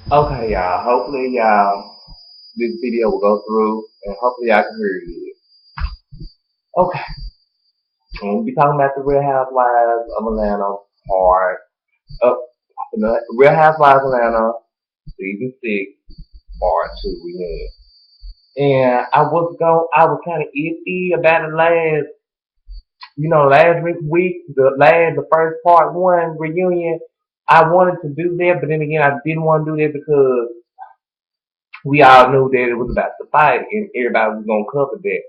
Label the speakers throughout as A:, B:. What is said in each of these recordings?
A: Okay, y'all. Hopefully, this video will go through, and hopefully, y'all can hear it. Okay, we'll be talking about the Real Housewives of Atlanta part of the Real Housewives of Atlanta season 6 part 2 reunion. And I was kind of iffy about the last week, the first part 1 reunion. I wanted to do that, but then again, I didn't want to do that because we all knew that it was about to fight, and everybody was gonna cover that.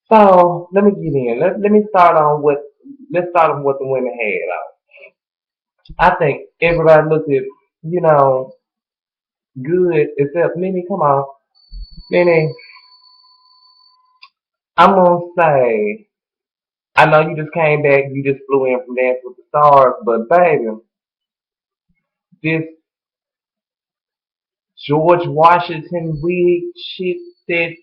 A: So let me get in. Let me start on what let's start on what the women had. I think everybody looked at you know good except Nene. Come on, Nene. I'm gonna say I know you just came back. You just flew in from Dance with the Stars, but baby, this George Washington wig shit that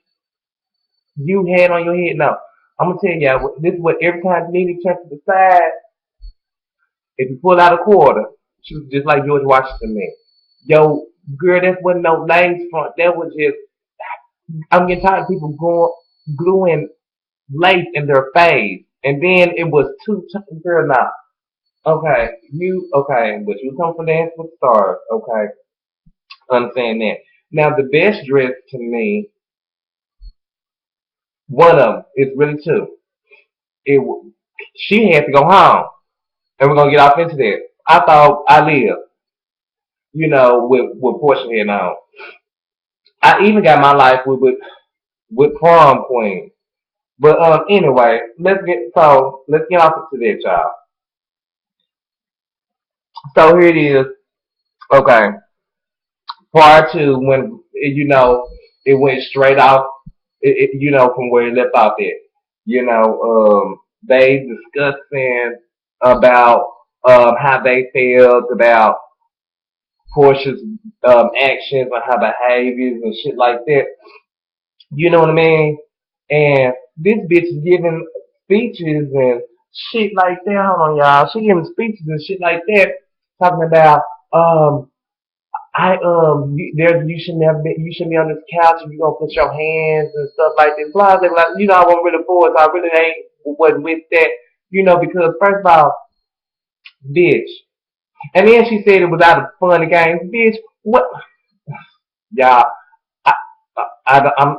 A: you had on your head. No, I'm gonna tell y'all. This is what every time Nene turns to the side, if you pull out a quarter, she was just like George Washington man. Yo, girl, that wasn't no lace front. That was just I'm getting tired of people gluing lace in their face. And then it was girl now. Okay, but you come from Dance with Stars, okay. Understand that. Now the best dress to me, one of them, is really two. It she had to go home. And we're gonna get off into that. I thought I lived, with Portia head on. I even got my life with prom queen. But anyway, let's get off into that, y'all. So here it is. Okay, prior to when it went straight off, from where it left off at. They discussing about how they felt about Portia's actions and her behaviors and shit like that. You know what I mean? And this bitch is giving speeches and shit like that. Hold on, y'all. She giving speeches and shit like that, talking about you should never be, you should be on this couch and you gonna put your hands and stuff like this. Blah blah blah. I wasn't really for it, so I really ain't wasn't with that. Because first of all, bitch. And then she said it was out of fun and games, bitch. What, y'all? I I'm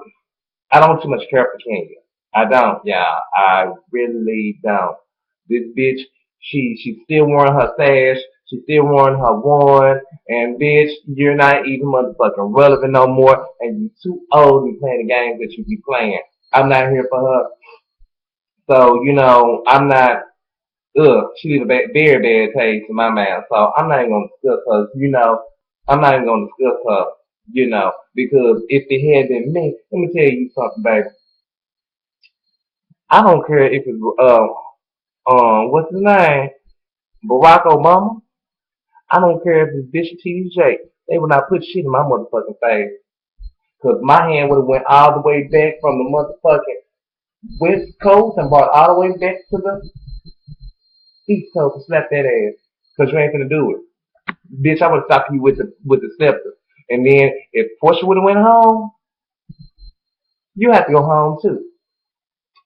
A: I don't too much care for Kenya. I don't, yeah. I really don't. This bitch, she's still wearing her sash. She's still wearing her wand. And bitch, you're not even motherfucking relevant no more. And you too old to be playing the games that you be playing. I'm not here for her. So, I'm not, she leaves a very bad taste in my mouth. So I'm not even going to discuss her. I'm not even going to discuss her, because if it had been me, let me tell you something, baby. I don't care if it's what's his name, Barack Obama. I don't care if it's Bishop T.D.J. They would not put shit in my motherfucking face, cause my hand would have went all the way back from the motherfucking West Coast and brought all the way back to the East Coast and slapped that ass, cause you ain't finna do it, bitch. I would have stopped you with the scepter, and then if Portia would have went home, you have to go home too.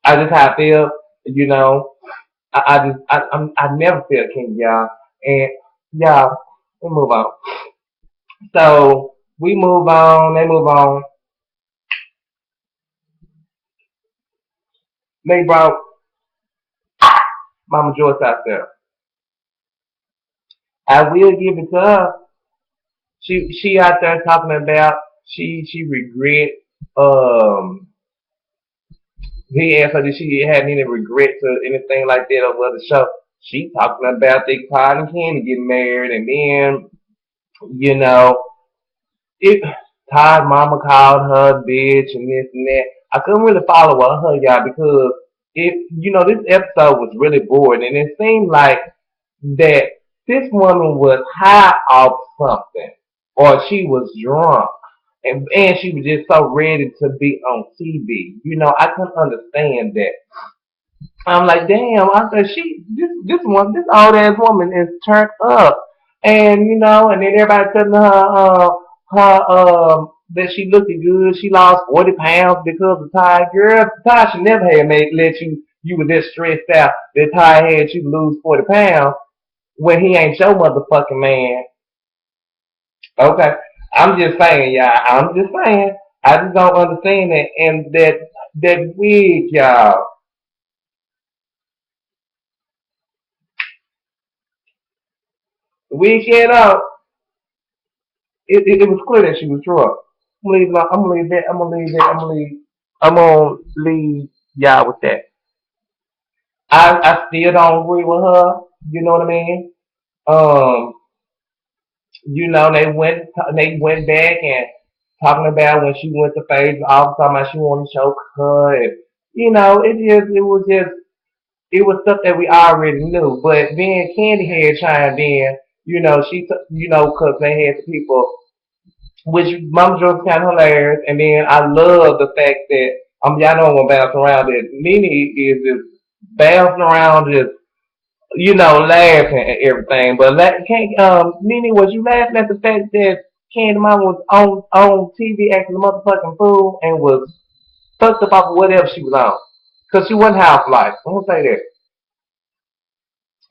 A: I just how I feel, you know. I never felt king, y'all. And y'all, we move on. So we move on. They move on. They brought Mama Joyce out there. I will give it to her. She out there talking about she regret. Um, he asked her if she had any regrets or anything like that over the show. She talking about they Clyde and Candy getting married, and then you know it. Todd mama called her bitch and this and that. I couldn't really follow her y'all because this episode was really boring and it seemed like that this woman was high off something or she was drunk and she was just so ready to be on TV. I couldn't understand that. I'm like, damn, I said this old ass woman is turned up. And and then everybody telling her that she looking good. She lost 40 pounds because of Ty. Girl, Ty should never have made let you were this stressed out that Ty had you lose 40 pounds when he ain't your motherfucking man. Okay. I'm just saying, y'all. I'm just saying. I just don't understand that and that wig, y'all. Wig she had on, it was clear that she was drunk. I'm gonna leave that. I'm gonna leave that. I'm gonna leave y'all with that. I still don't agree with her. You know what I mean? Um, they went back and talking about when she went to face all the time about she wanted to choke her and it was stuff that we already knew. But then Candy had chimed in, cause they had the people which Mama Joe's kind of hilarious. And then I love the fact that y'all know I'm gonna bounce around. That Nene is just bouncing around, just laughing at everything. But can't Nene, was you laughing at the fact that Candy Mama was on TV acting a motherfucking fool and was fucked up off of whatever she was on? Cause she wasn't high off life. I'm gonna say that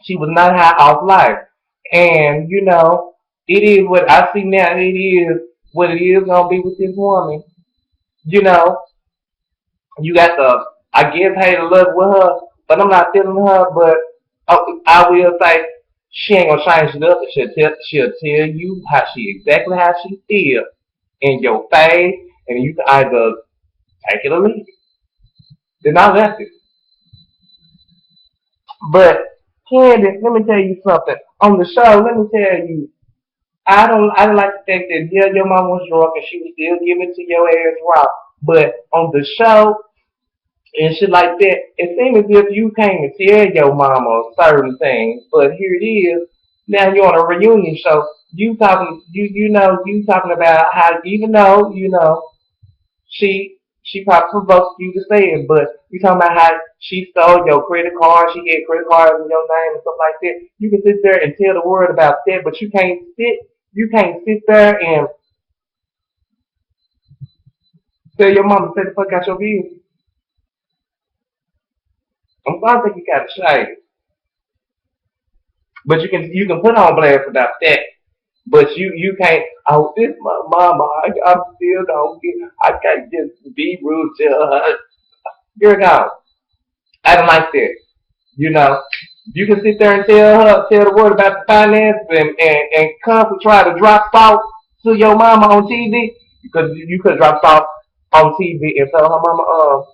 A: she was not high off life, and it is what I see now. It is what it is gonna be with this woman. You know, you got the, I guess, hate or love with her, but I'm not feeling her. But I will say she ain't gonna change it up. She'll tell you how she feel in your face, and you can either take it or leave it. Then I left it. But Candy, let me tell you something. On the show, let me tell you, I don't like the fact that yeah, your mom was drunk and she was still giving to your ass raw. But on the show, and shit like that. It seems as if you came to tell your mama certain things, but here it is. Now you're on a reunion show. You talking about how even though she probably provoked you to say it, but you talking about how she stole your credit card, she had credit cards in your name and stuff like that. You can sit there and tell the world about that, but you can't sit there and tell your mama say the fuck out your business. I think you got to shade. But you can put on blast about that. But you can't. Oh, this my mama. I'm still don't get. I can't just be rude to her. You're gone. I don't like that. You know, you can sit there and tell the word about the finance and constantly try to drop salt to your mama on TV because you could drop salt on TV and tell her mama,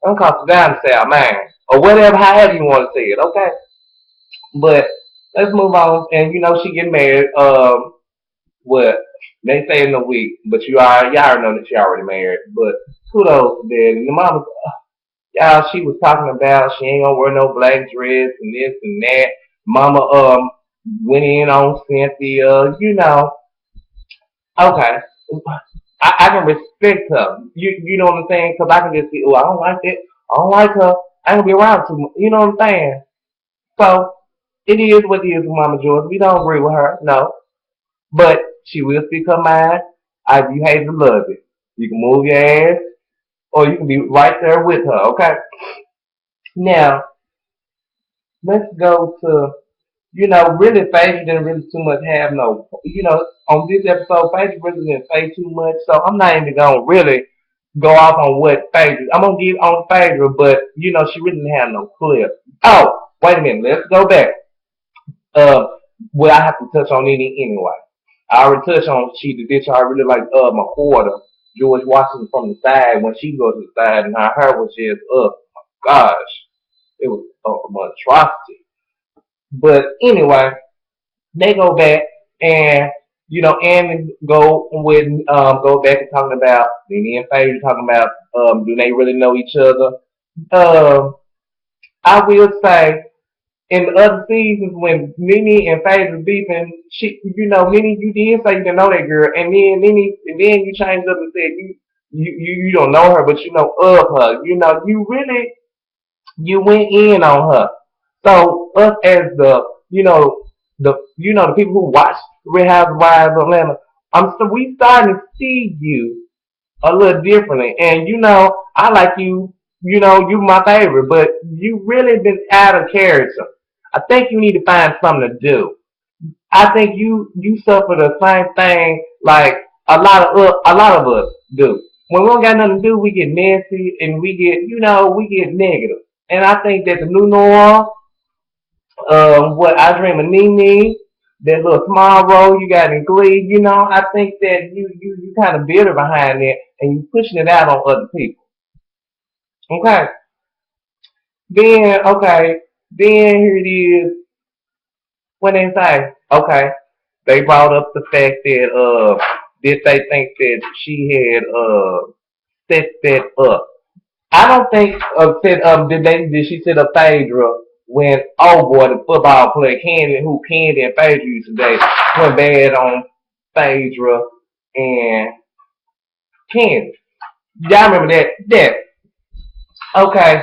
A: I'm calm down and say, man, or whatever, however you want to say it. Okay. But let's move on. And she getting married. What they say in a week, but y'all already know that she already married. But kudos to that. And the mama, y'all, she was talking about she ain't gonna wear no black dress and this and that. Mama went in on Cynthia. Okay. I can respect her. You know what I'm saying? Because I can just see, oh, I don't like that. I don't like her. I ain't gonna be around too much. You know what I'm saying? So it is what it is with Mama George. We don't agree with her, no. But she will speak her mind. Either you hate or love it. You can move your ass, or you can be right there with her. Okay. Now let's go to really Phaedra didn't really too much have no on this episode Phaedra really didn't say too much, so I'm not even gonna really go off on what Phaedra. I'm gonna give on Phaedra, but she really didn't have no clip. Oh, wait a minute. Let's go back. Uh, well, I have to touch on any anyway. I already touched on she the bitch. I really like McCorder, George Washington from the side when she goes to the side and her hair was just gosh, it was a monstrosity. But anyway, they go back and and go back and talking about Nene and Phaedra talking about do they really know each other? Um, I will say in the other seasons when Nene and Phaedra beefing, Nene, you did say you didn't know that girl, and then you changed up and said you don't know her, but you know of her. You really you went in on her. So us as the the people who watch Real Housewives of Atlanta. We starting to see you a little differently. And I like you. You my favorite, but you really been out of character. I think you need to find something to do. I think you suffer the same thing like a lot of us do. When we don't got nothing to do, we get messy and we get negative. And I think that the new norm, what I dream of Nene, that little small role you got in Glee, I think that you kind of bitter behind it and you pushing it out on other people. Okay, then here it is when they say, okay, they brought up the fact that did they think that she had set that up? I don't think did she set up Phaedra when boy the football player Candy and Phaedra used today went bad on Phaedra and Candy. Y'all remember that? Okay.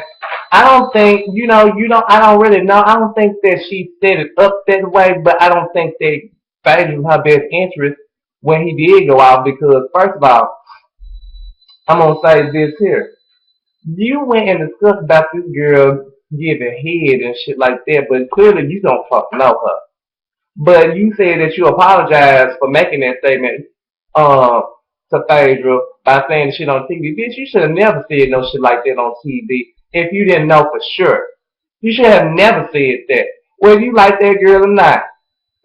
A: I don't think I don't really know. I don't think that she set it up that way, but I don't think that Phaedra was her best interest when he did go out because first of all, I'm gonna say this here. You went and discussed about this girl giving head and shit like that, but clearly you don't fucking know her. But you said that you apologized for making that statement uh, to Phaedra by saying shit on TV. Bitch, you should have never said no shit like that on TV if you didn't know for sure. You should have never said that. Whether you like that girl or not.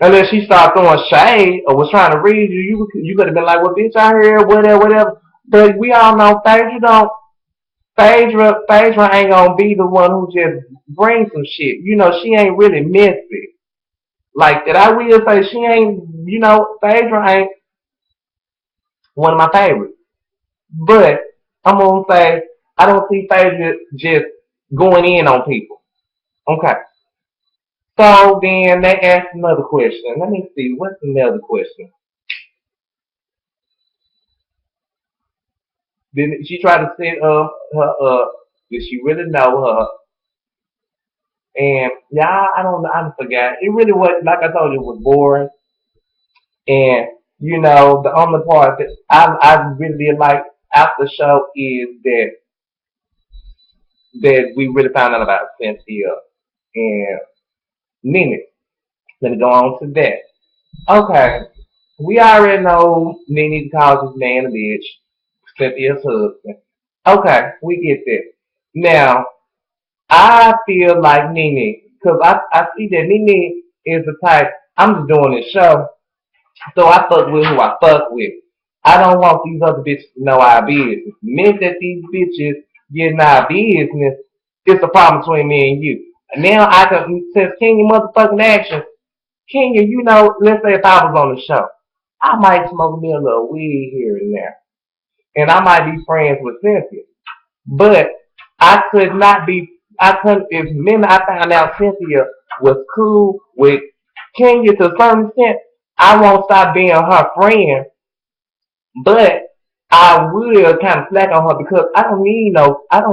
A: Unless she started throwing shade or was trying to read you, you could have been like, well, bitch, I heard whatever, whatever. But we all know Phaedra ain't gonna be the one who just brings some shit. She ain't really messy like that. I will say she ain't. Phaedra ain't one of my favorites. But I'm gonna say I don't see Phaedra just going in on people. Okay. So then they asked another question. Let me see. What's another question? Did she try to set her up? Did she really know her? And yeah, I don't know. I forgot. It really was like I told you, it was boring. And the only part that I really did like after the show is that we really found out about Cynthia and Nene. Let me go on to that. Okay, we already know Nene calls his man a bitch. Cynthia's husband. Okay, we get that. Now, I feel like Nene, because I see that Nene is the type, I'm just doing this show, so I fuck with who I fuck with. I don't want these other bitches to know our business. The minute that these bitches get in our business, it's a problem between me and you. Now I can, since Kenya motherfucking action, Kenya, let's say if I was on the show, I might smoke me a little weed here and there. And I might be friends with Cynthia. But I couldn't, if the minute I found out Cynthia was cool with Kenya to some extent, I won't stop being her friend, but I will kind of slack on her because I don't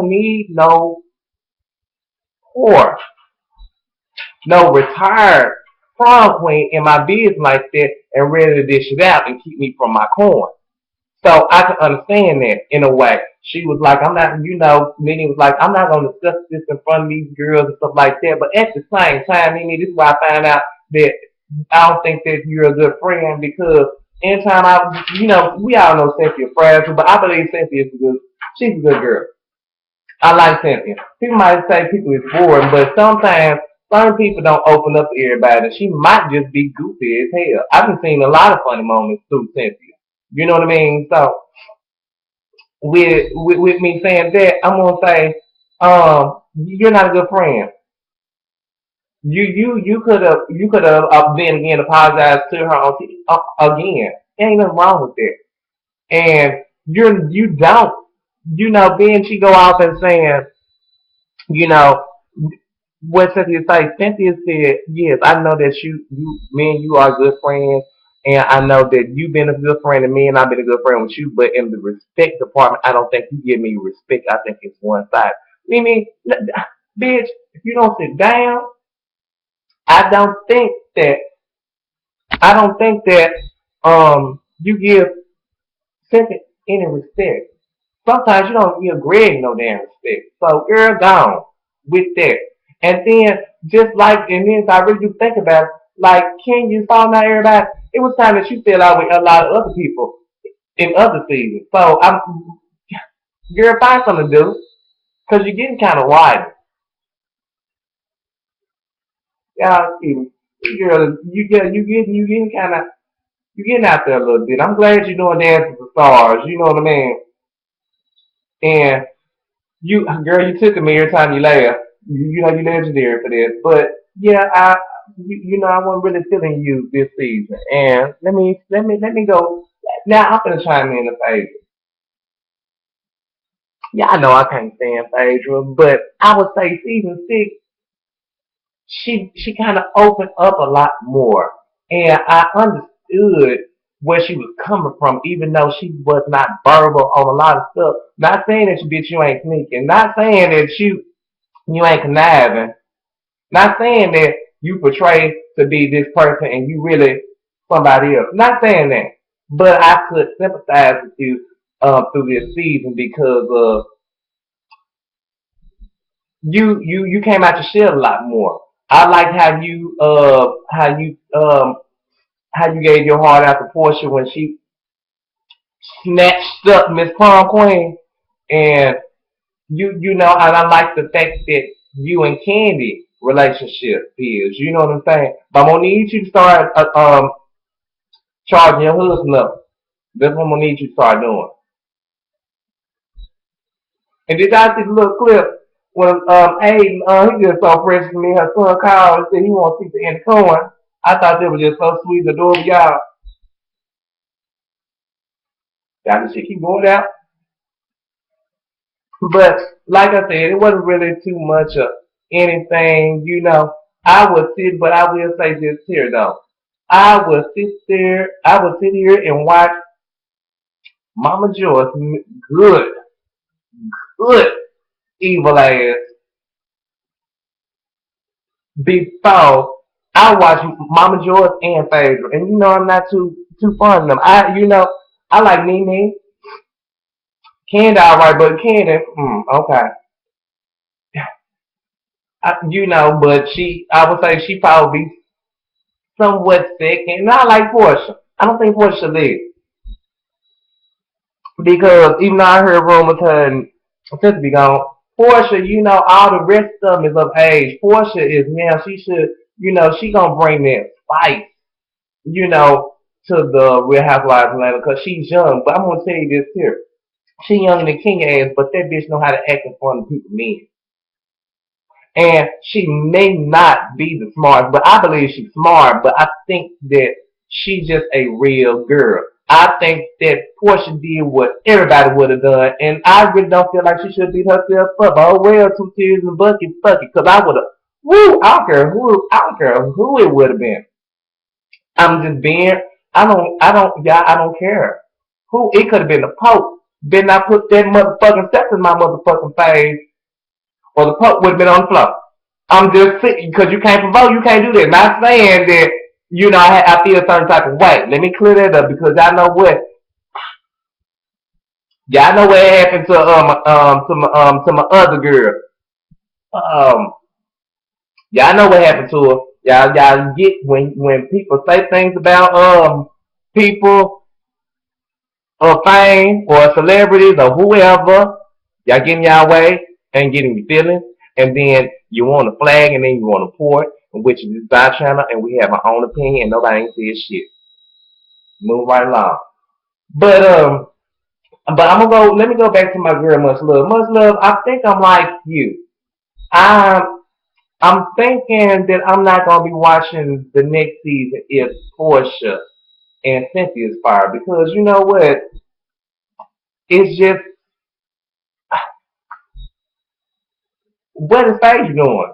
A: need no whore, no retired prom queen in my business like that and ready to dish it out and keep me from my coin. So I can understand that in a way. She was like, I'm not, Nene was like, I'm not going to discuss this in front of these girls and stuff like that. But at the same time, Nene, this is why I found out that I don't think that you're a good friend because anytime we all know Cynthia fragile, but I believe she's a good girl. I like Cynthia. People might say people is boring, but sometimes some people don't open up to everybody. She might just be goofy as hell. I've been seeing a lot of funny moments through Cynthia. You know what I mean? So with me saying that, I'm gonna say, you're not a good friend. You could have then again apologized to her again. Ain't nothing wrong with that. And you don't. Then she go off and saying, you know, what Cynthia say? Cynthia said, yes, I know that me and you are good friends, and I know that you've been a good friend to me, and I've been a good friend with you. But in the respect department, I don't think you give me respect. I think it's one side. Mimi, bitch, if you don't sit down, I don't think that. I don't think that you give Cynthia any respect. Sometimes you don't give Greg no damn respect. So girl gone with that. And then just like and then if I really do think about it, like Ken you saw now everybody, it was time that you fell out with a lot of other people in other seasons. So I'm girl find something to do. Cause you're getting kinda wide. Yeah, girl, you getting kinda you getting out there a little bit. I'm glad you're doing Dancing with the Stars, you know what I mean? And you, girl, you took me every time you laugh. You know, you're legendary for this. But yeah, you know, I wasn't really feeling you this season. And let me go. Now I'm gonna chime in to Phaedra. Yeah, I know I can't stand Phaedra, but I would say season 6, she kind of opened up a lot more, and I understood where she was coming from, even though she was not verbal on a lot of stuff. Not saying that you bitch you ain't sneaking, not saying that you ain't conniving. Not saying that you portray to be this person and you really somebody else. Not saying that. But I could sympathize with you through this season because you came out your shell a lot more. I like how you gave your heart out to Portia when she snatched up Miss Prom Queen, and you know, and I like the fact that you and Candy relationship is, you know what I'm saying? But I'm gonna need you to start charging your husband up. That's what I'm gonna need you to start doing. And did y'all see the little clip when Aiden, he just so fresh to me, her son called and said he wants to see the end of coin. I thought that was just so sweet and adorable, y'all. Y'all just keep going out. But like I said, it wasn't really too much of anything, you know. I would sit, but I will say this here though. I would sit here and watch Mama Joyce, good, good, evil ass, before I watch Mama Joyce and Phaedra. And you know I'm not too fond of them. I like Nene, Candy alright, but Candy, okay. But I would say she probably be somewhat sick, and I like Portia. I don't think Portia live because even though I heard rumors her and sister be gone, Portia, all the rest of them is of age. Portia is now she should, she gonna bring that spice, you know, to the Real Housewives of Atlanta because she's young. But I'm gonna tell you this here, she young in the king ass, but that bitch know how to act in front of people, men. And she may not be the smartest, but I believe she's smart. But I think that she's just a real girl. I think that Portia did what everybody would have done, and I really don't feel like she should beat herself up. Oh well, 2 tears and bucket, fuck it, because I would have. Woo! I don't care who it would have been. I'm just being. I don't care. Who it could have been the Pope. Then I put that motherfucking step in my motherfucking face, or the Pope would have been on the floor. I'm just saying, because you can't provoke, you can't do that. Not saying that, I feel a certain type of way. Let me clear that up because y'all know what happened to my other girl. Um, y'all know what happened to her. Y'all get when people say things about people or fame or celebrities or whoever, y'all getting y'all way and getting your feelings, and then you want a flag and then you want a port, which is this our channel, and we have our own opinion and nobody ain't said shit. Move right along. But I'm gonna go. Let me go back to my girl, Much Love. Much Love. I think I'm like you. I'm I'm thinking that I'm not gonna be watching the next season if Portia and Cynthia's fired because you know what? It's just what is Paige doing?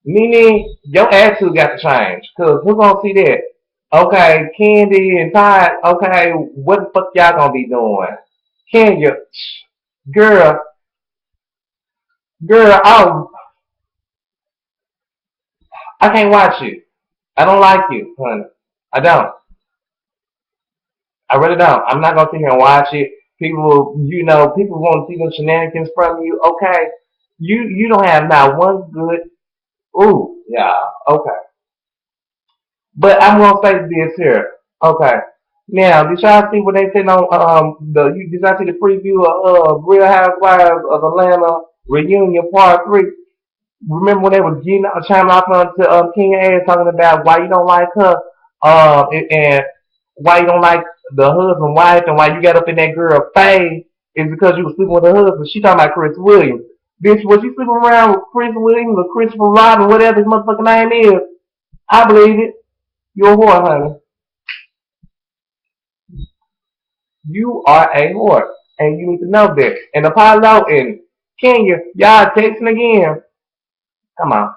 A: Meaning your attitude got to change. Cause who's gonna see that? Okay, Candy and Todd, okay, what the fuck y'all gonna be doing? Kenya, girl, girl, I can't watch it. I don't like you, honey. I don't. I really don't. I'm not gonna sit here and watch it. People, people want to see the shenanigans from you. Okay, you don't have not one good. Ooh, yeah. Okay, but I'm gonna say this here. Okay. Now, did y'all see what they said on did y'all see the preview of Real Housewives of Atlanta reunion part 3? Remember when they were getting chiming off onto King A talking about why you don't like her, and why you don't like the husband wife, and why you got up in that girl face is because you was sleeping with her husband. She talking about Chris Williams. Bitch, was you sleeping around with Chris Williams or Christopher Robin, whatever his motherfucking name is? I believe it. You're a whore, honey. You are a whore, and you need to know that. And Apollo and Kenya, y'all texting again. Come on,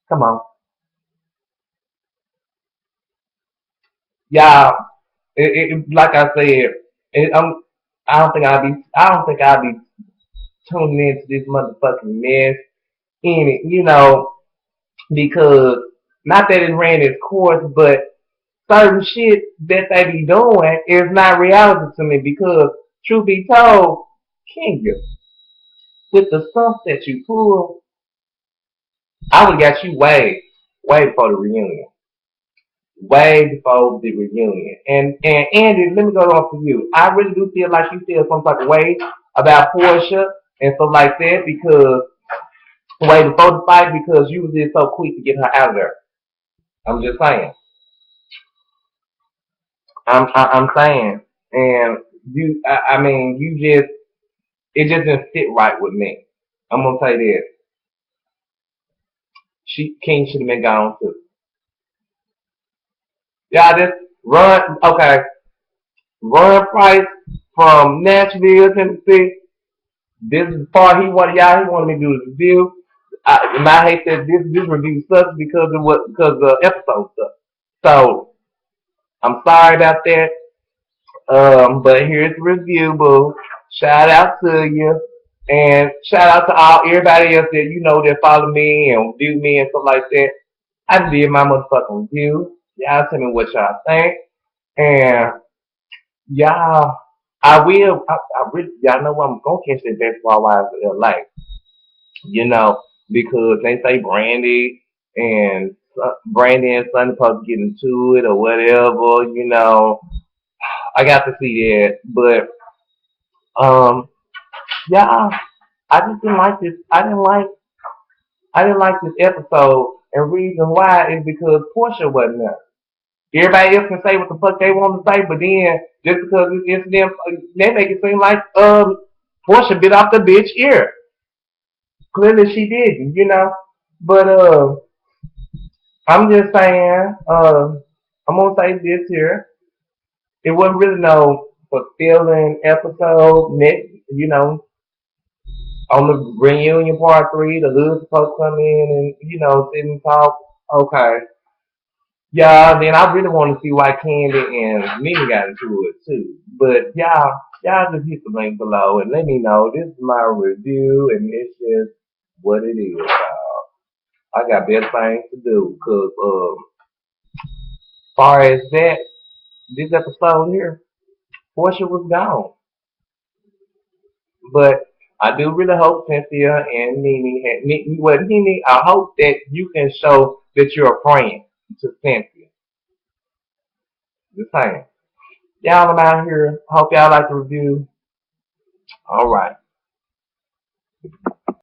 A: come on, y'all. Like I said, it, I'm. I don't think I'll be tuning into this motherfucking mess in it. Because not that it ran its course, but certain shit that they be doing is not reality to me. Because truth be told, Kenya, with the stuff that you pull, I would got you way before the reunion. Way before the reunion. And Andy, let me go on for you. I really do feel like you feel some type of way about Portia and stuff like that because way before the fight because you was just so quick to get her out of there. I'm just saying. I'm saying, and I mean, you just it just didn't sit right with me. I'm gonna say this. King should have been gone too. Yeah, just run. Okay, run Price from Nashville, Tennessee. This is the part he wanted y'all. He wanted me to do the review. And I hate that this review sucks because the episode sucks. So I'm sorry about that. But here's the review, boo. Shout out to you. And shout out to everybody else that that follow me and view me and stuff like that. I did my motherfucking review. Y'all tell me what y'all think. And y'all, I really, y'all know I'm gonna catch the Basketball Wives of LA. You know, because they say Brandy and Sonny supposed to get into it or whatever. I got to see that, but um, yeah, I just didn't like this. I didn't like this episode, and reason why is because Portia wasn't there. Everybody else can say what the fuck they want to say, but then just because it's them, they make it seem like Portia bit off the bitch ear. Clearly she didn't. But I'm just saying, I'm gonna say this here. It wasn't really no fulfilling episode. On the reunion part 3, the hood's supposed to come in and sit and talk. Okay, yeah. Then I really want to see why Candy and Mimi got into it too. But y'all just hit the link below and let me know. This is my review, and it's just what it is. I got best things to do because far as that, this episode here, Portia was gone. But I do really hope Cynthia and Nene, I hope that you can show that you're a friend to Cynthia. Just saying. Y'all, I'm out here. Hope y'all like the review. All right.